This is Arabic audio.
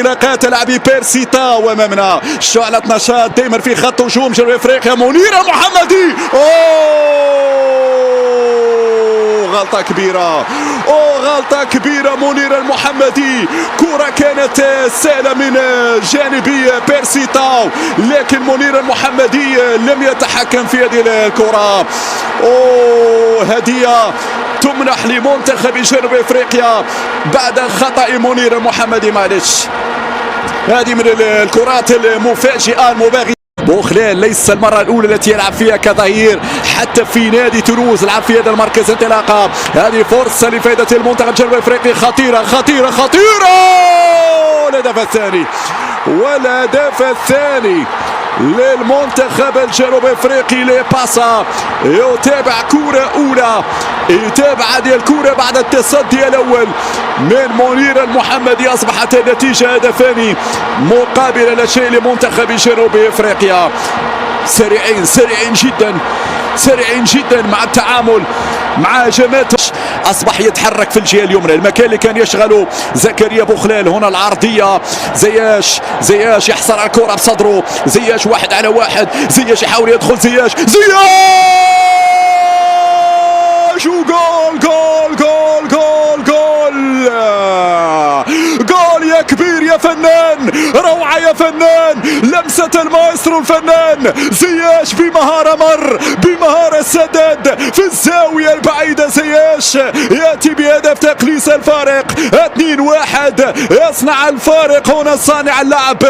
اختراقات لاعبي بيرسي تاو امامنا. شعلة نشاط دائما في خط هجوم جنوب افريقيا. منير المحمدي، غلطة كبيرة، غلطة كبيرة. منير المحمدي، كرة كانت سهلة من جانبي بيرسي تاو، لكن منير المحمدي لم يتحكم في هذه الكرة. هدية تمنح لمنتخب جنوب افريقيا بعد خطأ منير المحمدي. معلش، هذه من الكرات المفاجئة المباغتة. بوخلال ليس المرة الأولى التي يلعب فيها كظهير، حتى في نادي تولوز لعب في هذا المركز. انطلاقة، هذه فرصة لفائدة المنتخب الجنوب الافريقي. خطيرة خطيرة خطيرة، والهدف الثاني، والهدف الثاني للمنتخب الجنوب افريقي. لباسا يتابع كرة أولى، يتابع هذه الكرة بعد التصدي الأول من منير المحمدي. أصبحت النتيجة هدفان مقابل لا شيء لمنتخب جنوب افريقيا. سريعين جدا، سريعين جدا مع التعامل مع هجمات. اصبح يتحرك في الجهه اليمنى، المكان اللي كان يشغله زكريا بوخلال. هنا العرضيه، زياش يحصل على الكره بصدره. زياش 1 على 1، زياش يحاول يدخل. زياش وجول جول جول جول جول جول يا كبير يا فنان، روعة يا فنان، لمسة المايسترو الفنان زياش بمهارة، مر بمهارة السداد في الزاوية البعيدة. زياش يأتي بهدف تقليص الفارق. 2-1 يصنع الفارق هنا صانع اللعب.